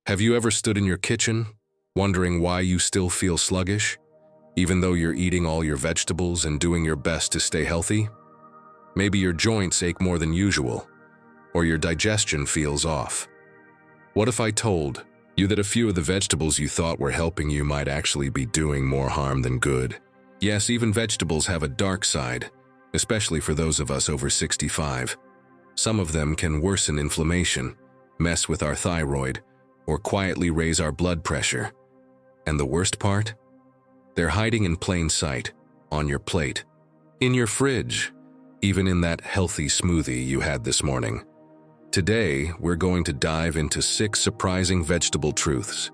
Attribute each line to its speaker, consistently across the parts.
Speaker 1: Have you ever stood in your kitchen, wondering why you still feel sluggish, even though you're eating all your vegetables and doing your best to stay healthy? Maybe your joints ache more than usual, or your digestion feels off. What if I told you that a few of the vegetables you thought were helping you might actually be doing more harm than good? Yes, even vegetables have a dark side, especially for those of us over 65. Some of them can worsen inflammation, mess with our thyroid, or quietly raise our blood pressure. And the worst part? They're hiding in plain sight, on your plate, in your fridge, even in that healthy smoothie you had this morning. Today, we're going to dive into 6 surprising vegetable truths.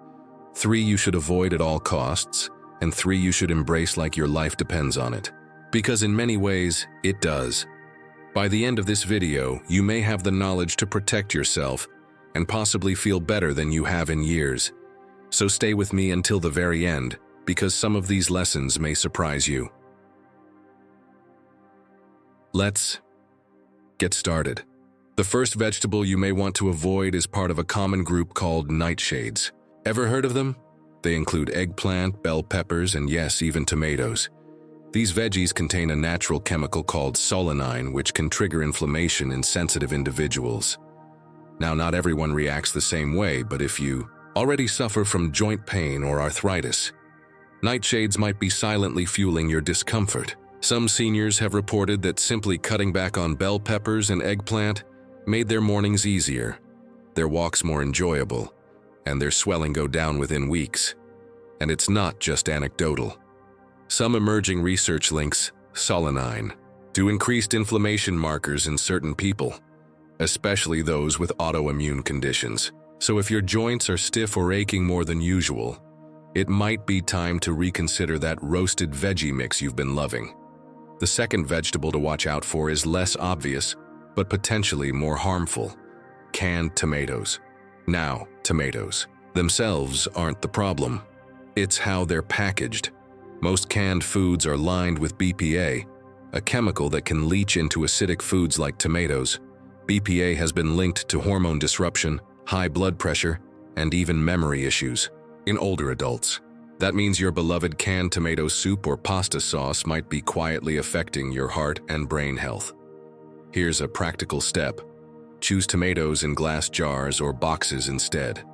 Speaker 1: 3 you should avoid at all costs, and 3 you should embrace like your life depends on it. Because in many ways, it does. By the end of this video, you may have the knowledge to protect yourself and possibly feel better than you have in years. So stay with me until the very end, because some of these lessons may surprise you. Let's get started. The first vegetable you may want to avoid is part of a common group called nightshades. Ever heard of them? They include eggplant, bell peppers, and yes, even tomatoes. These veggies contain a natural chemical called solanine, which can trigger inflammation in sensitive individuals. Now, not everyone reacts the same way, but if you already suffer from joint pain or arthritis, nightshades might be silently fueling your discomfort. Some seniors have reported that simply cutting back on bell peppers and eggplant made their mornings easier, their walks more enjoyable, and their swelling go down within weeks. And it's not just anecdotal. Some emerging research links solanine to increased inflammation markers in certain people, especially those with autoimmune conditions. So if your joints are stiff or aching more than usual, it might be time to reconsider that roasted veggie mix you've been loving. The second vegetable to watch out for is less obvious, but potentially more harmful: canned tomatoes. Now, tomatoes themselves aren't the problem. It's how they're packaged. Most canned foods are lined with BPA, a chemical that can leach into acidic foods like tomatoes. BPA has been linked to hormone disruption, high blood pressure, and even memory issues in older adults. That means your beloved canned tomato soup or pasta sauce might be quietly affecting your heart and brain health. Here's a practical step: choose tomatoes in glass jars or boxes instead.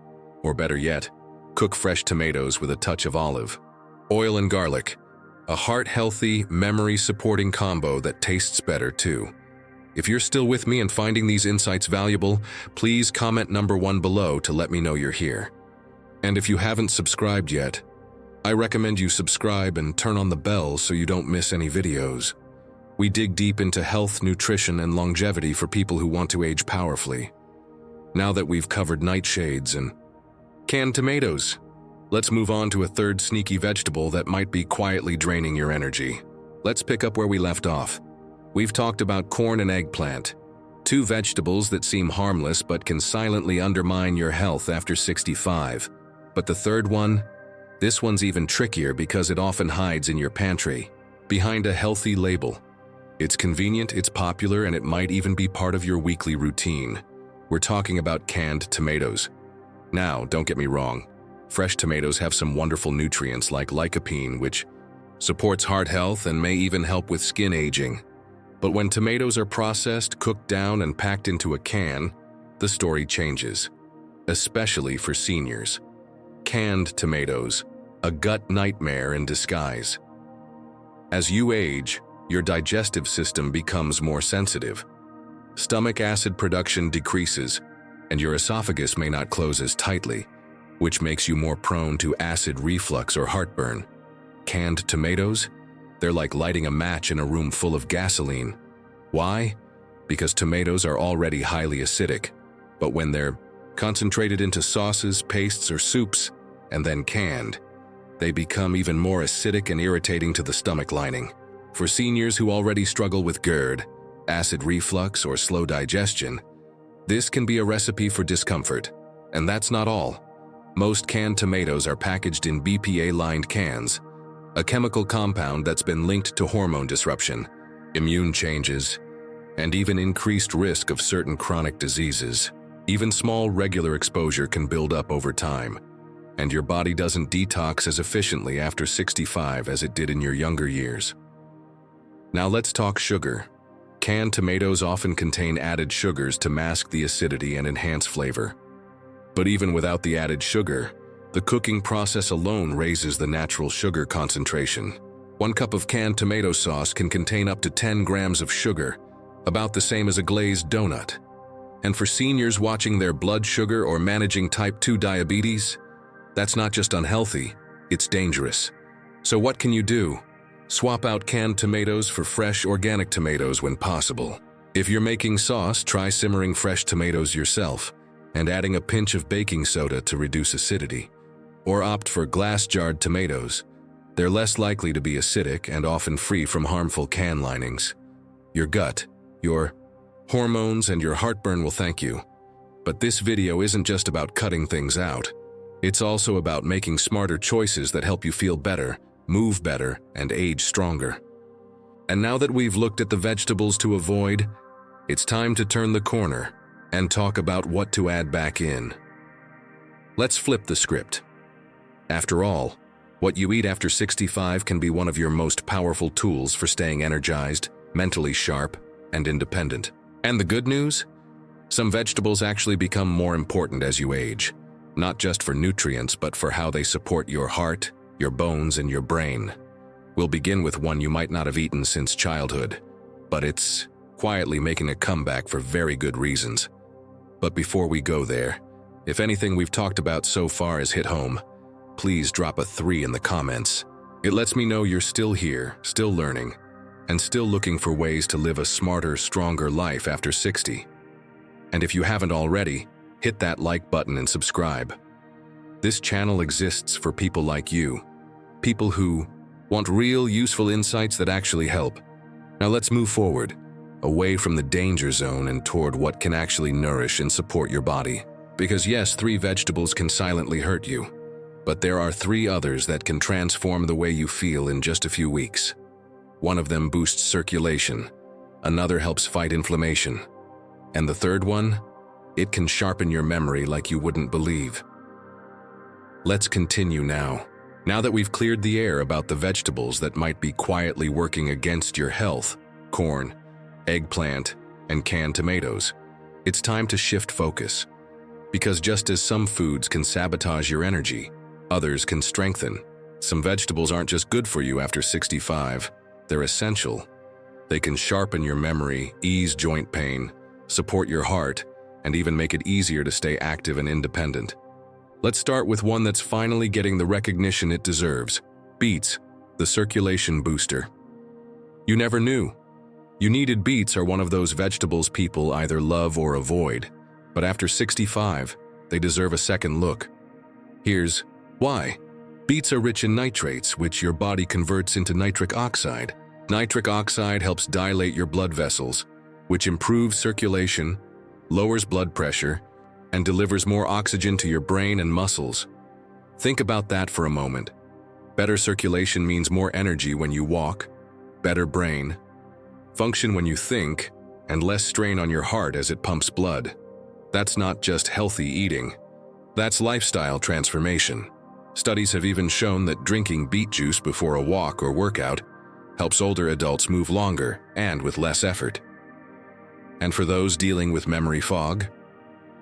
Speaker 1: Or better yet, cook fresh tomatoes with a touch of olive oil and garlic, a heart-healthy, memory-supporting combo that tastes better too. If you're still with me and finding these insights valuable, please comment number 1 below to let me know you're here. And if you haven't subscribed yet, I recommend you subscribe and turn on the bell so you don't miss any videos. We dig deep into health, nutrition, and longevity for people who want to age powerfully. Now that we've covered nightshades and canned tomatoes, let's move on to a third sneaky vegetable that might be quietly draining your energy. Let's pick up where we left off. We've talked about corn and eggplant, 2 vegetables that seem harmless but can silently undermine your health after 65. But the third one? This one's even trickier because it often hides in your pantry, behind a healthy label. It's convenient, it's popular, and it might even be part of your weekly routine. We're talking about canned tomatoes. Now, don't get me wrong. Fresh tomatoes have some wonderful nutrients like lycopene, which supports heart health and may even help with skin aging. But when tomatoes are processed, cooked down, and packed into a can, the story changes, especially for seniors. Canned tomatoes, a gut nightmare in disguise. As you age, your digestive system becomes more sensitive. Stomach acid production decreases, and your esophagus may not close as tightly, which makes you more prone to acid reflux or heartburn. Canned tomatoes? They're like lighting a match in a room full of gasoline. Why? Because tomatoes are already highly acidic, but when they're concentrated into sauces, pastes, or soups, and then canned, they become even more acidic and irritating to the stomach lining. For seniors who already struggle with GERD, acid reflux, or slow digestion, this can be a recipe for discomfort. And that's not all. Most canned tomatoes are packaged in BPA-lined cans, a chemical compound that's been linked to hormone disruption, immune changes, and even increased risk of certain chronic diseases. Even small, regular exposure can build up over time, and your body doesn't detox as efficiently after 65 as it did in your younger years. Now let's talk sugar. Canned tomatoes often contain added sugars to mask the acidity and enhance flavor. But even without the added sugar, the cooking process alone raises the natural sugar concentration. 1 cup of canned tomato sauce can contain up to 10 grams of sugar, about the same as a glazed donut. And for seniors watching their blood sugar or managing type 2 diabetes, that's not just unhealthy, it's dangerous. So what can you do? Swap out canned tomatoes for fresh organic tomatoes when possible. If you're making sauce, try simmering fresh tomatoes yourself and adding a pinch of baking soda to reduce acidity. Or opt for glass-jarred tomatoes. They're less likely to be acidic and often free from harmful can linings. Your gut, your hormones, and your heartburn will thank you. But this video isn't just about cutting things out. It's also about making smarter choices that help you feel better, move better, and age stronger. And now that we've looked at the vegetables to avoid, it's time to turn the corner and talk about what to add back in. Let's flip the script. After all, what you eat after 65 can be one of your most powerful tools for staying energized, mentally sharp, and independent. And the good news? Some vegetables actually become more important as you age, not just for nutrients, but for how they support your heart, your bones, and your brain. We'll begin with one you might not have eaten since childhood, but it's quietly making a comeback for very good reasons. But before we go there, if anything we've talked about so far has hit home, please drop a 3 in the comments. It lets me know you're still here, still learning, and still looking for ways to live a smarter, stronger life after 60. And if you haven't already, hit that like button and subscribe. This channel exists for people like you, people who want real, useful insights that actually help. Now let's move forward, away from the danger zone and toward what can actually nourish and support your body. Because yes, 3 vegetables can silently hurt you, but there are 3 others that can transform the way you feel in just a few weeks. One of them boosts circulation, another helps fight inflammation, and the third one, it can sharpen your memory like you wouldn't believe. Let's continue now. Now that we've cleared the air about the vegetables that might be quietly working against your health, corn, eggplant, and canned tomatoes, it's time to shift focus. Because just as some foods can sabotage your energy, others can strengthen. Some vegetables aren't just good for you after 65, they're essential. They can sharpen your memory, ease joint pain, support your heart, and even make it easier to stay active and independent. Let's start with one that's finally getting the recognition it deserves: beets, the circulation booster. You never knew. You needed beets are one of those vegetables people either love or avoid, but after 65, they deserve a second look. Here's why. Beets are rich in nitrates, which your body converts into nitric oxide. Nitric oxide helps dilate your blood vessels, which improves circulation, lowers blood pressure, and delivers more oxygen to your brain and muscles. Think about that for a moment. Better circulation means more energy when you walk, better brain, function when you think, and less strain on your heart as it pumps blood. That's not just healthy eating. That's lifestyle transformation. Studies have even shown that drinking beet juice before a walk or workout helps older adults move longer and with less effort. And for those dealing with memory fog,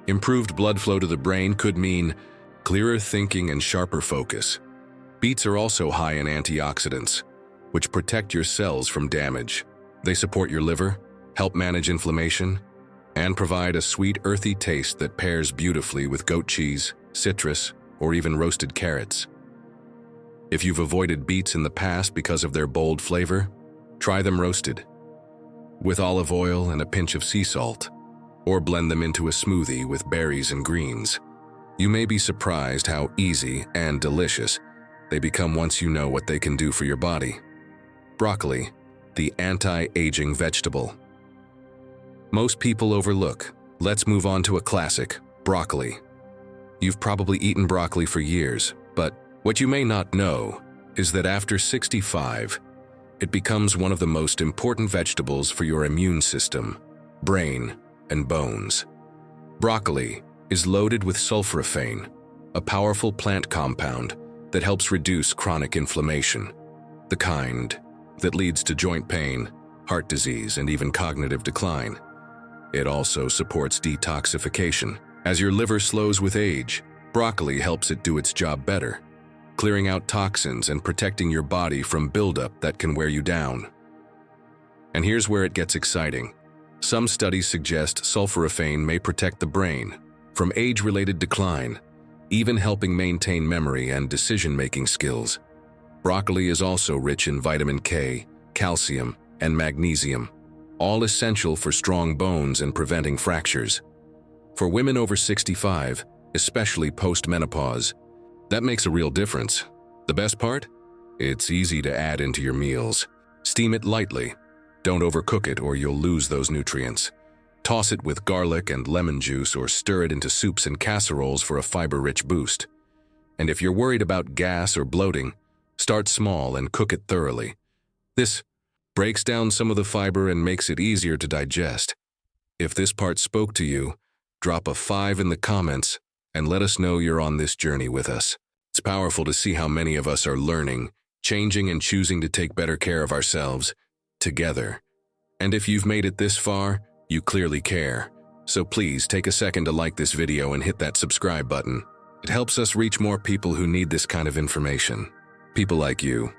Speaker 1: improved blood flow to the brain could mean clearer thinking and sharper focus. Beets are also high in antioxidants, which protect your cells from damage. They support your liver, help manage inflammation, and provide a sweet, earthy taste that pairs beautifully with goat cheese, citrus, or even roasted carrots. If you've avoided beets in the past because of their bold flavor, try them roasted, with olive oil and a pinch of sea salt, or blend them into a smoothie with berries and greens. You may be surprised how easy and delicious they become once you know what they can do for your body. Broccoli, the anti-aging vegetable. Most people overlook. Let's move on to a classic, broccoli. You've probably eaten broccoli for years, but what you may not know is that after 65, it becomes one of the most important vegetables for your immune system, brain, and bones. Broccoli is loaded with sulforaphane, a powerful plant compound that helps reduce chronic inflammation, the kind that leads to joint pain, heart disease, and even cognitive decline. It also supports detoxification. As your liver slows with age, broccoli helps it do its job better, clearing out toxins and protecting your body from buildup that can wear you down. And here's where it gets exciting. Some studies suggest sulforaphane may protect the brain from age-related decline, even helping maintain memory and decision-making skills. Broccoli is also rich in vitamin K, calcium, and magnesium, all essential for strong bones and preventing fractures. For women over 65, especially post-menopause, that makes a real difference. The best part? It's easy to add into your meals. Steam it lightly. Don't overcook it or you'll lose those nutrients. Toss it with garlic and lemon juice or stir it into soups and casseroles for a fiber-rich boost. And if you're worried about gas or bloating, start small and cook it thoroughly. This breaks down some of the fiber and makes it easier to digest. If this part spoke to you, drop a 5 in the comments and let us know you're on this journey with us. It's powerful to see how many of us are learning, changing, and choosing to take better care of ourselves together. And if you've made it this far, you clearly care. So please take a second to like this video and hit that subscribe button. It helps us reach more people who need this kind of information. People like you.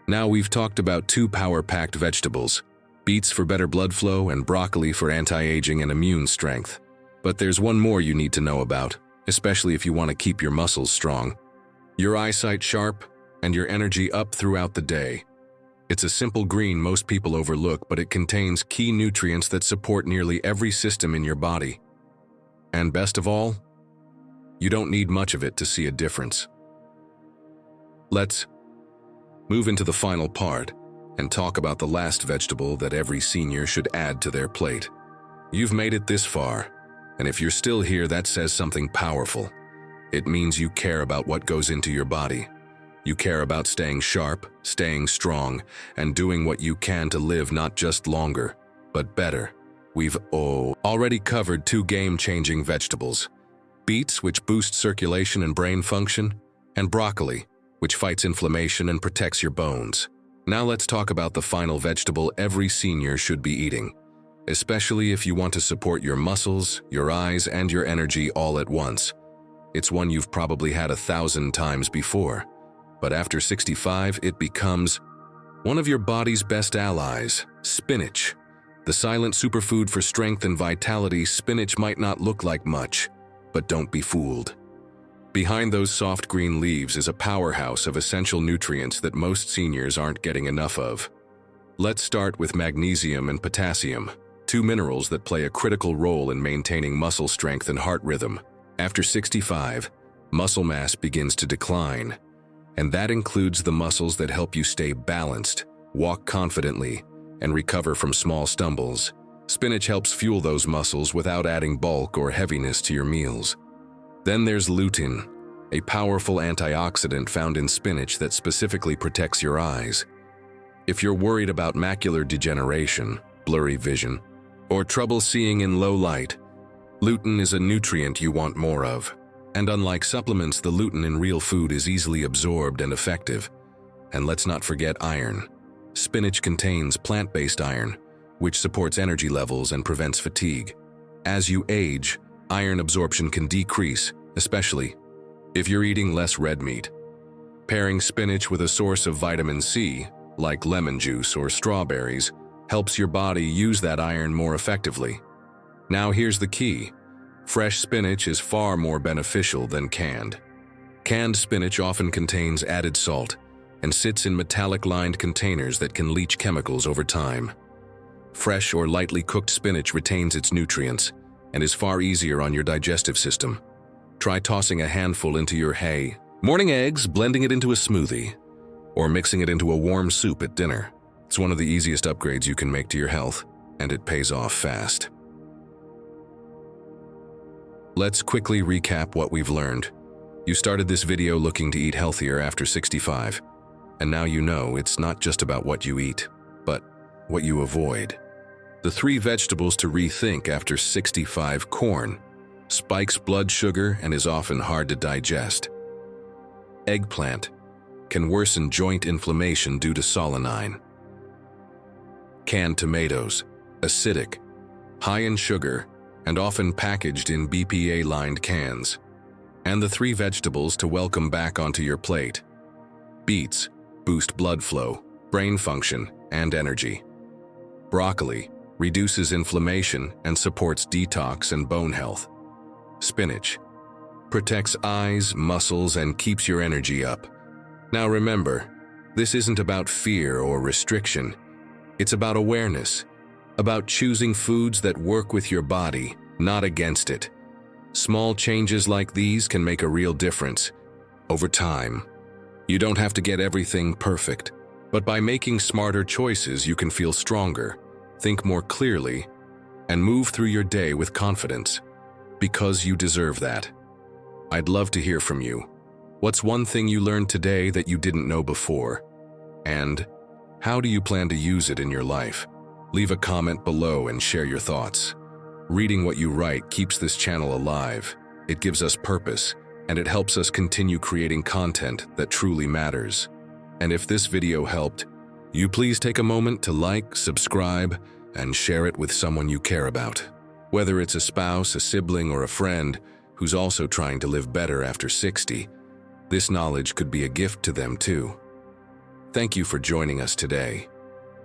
Speaker 1: Now we've talked about 2 power-packed vegetables, beets for better blood flow and broccoli for anti-aging and immune strength. But there's one more you need to know about, especially if you want to keep your muscles strong, your eyesight sharp, and your energy up throughout the day. It's a simple green most people overlook, but it contains key nutrients that support nearly every system in your body. And best of all, you don't need much of it to see a difference. Let's move into the final part and talk about the last vegetable that every senior should add to their plate. You've made it this far, and if you're still here, that says something powerful. It means you care about what goes into your body. You care about staying sharp, staying strong, and doing what you can to live not just longer, but better. We've already covered 2 game-changing vegetables: beets, which boost circulation and brain function, and broccoli, which fights inflammation and protects your bones. Now let's talk about the final vegetable every senior should be eating, especially if you want to support your muscles, your eyes, and your energy all at once. It's one you've probably had 1,000 times before, but after 65, it becomes one of your body's best allies: spinach. The silent superfood for strength and vitality. Spinach might not look like much, but don't be fooled. Behind those soft green leaves is a powerhouse of essential nutrients that most seniors aren't getting enough of. Let's start with magnesium and potassium, 2 minerals that play a critical role in maintaining muscle strength and heart rhythm. After 65, muscle mass begins to decline, and that includes the muscles that help you stay balanced, walk confidently, and recover from small stumbles. Spinach helps fuel those muscles without adding bulk or heaviness to your meals. Then there's lutein, a powerful antioxidant found in spinach that specifically protects your eyes. If you're worried about macular degeneration, blurry vision, or trouble seeing in low light, lutein is a nutrient you want more of. And unlike supplements, the lutein in real food is easily absorbed and effective. And let's not forget iron. Spinach contains plant-based iron, which supports energy levels and prevents fatigue. As you age, iron absorption can decrease, especially if you're eating less red meat. Pairing spinach with a source of vitamin C, like lemon juice or strawberries, helps your body use that iron more effectively. Now here's the key. Fresh spinach is far more beneficial than canned. Canned spinach often contains added salt and sits in metallic-lined containers that can leach chemicals over time. Fresh or lightly cooked spinach retains its nutrients and is far easier on your digestive system. Try tossing a handful into your morning eggs, blending it into a smoothie, or mixing it into a warm soup at dinner. It's one of the easiest upgrades you can make to your health, and it pays off fast. Let's quickly recap what we've learned. You started this video looking to eat healthier after 65, and now you know it's not just about what you eat, but what you avoid. The 3 vegetables to rethink after 65: corn, spikes blood sugar, and is often hard to digest. Eggplant can worsen joint inflammation due to solanine. Canned tomatoes, acidic, high in sugar, and often packaged in BPA-lined cans. And the 3 vegetables to welcome back onto your plate. Beets boost blood flow, brain function, and energy. Broccoli reduces inflammation and supports detox and bone health. Spinach protects eyes, muscles, and keeps your energy up. Now remember, this isn't about fear or restriction. It's about awareness, about choosing foods that work with your body, not against it. Small changes like these can make a real difference over time. You don't have to get everything perfect, but by making smarter choices, you can feel stronger, think more clearly, and move through your day with confidence, because you deserve that. I'd love to hear from you. What's one thing you learned today that you didn't know before? And how do you plan to use it in your life? Leave a comment below and share your thoughts. Reading what you write keeps this channel alive. It gives us purpose, and it helps us continue creating content that truly matters. And if this video helped, you please take a moment to like, subscribe, and share it with someone you care about. Whether it's a spouse, a sibling, or a friend who's also trying to live better after 60, this knowledge could be a gift to them too. Thank you for joining us today.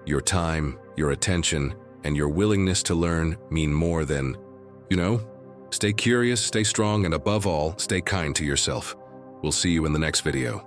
Speaker 1: Your time, your attention, and your willingness to learn mean more than, stay curious, stay strong, and above all, stay kind to yourself. We'll see you in the next video.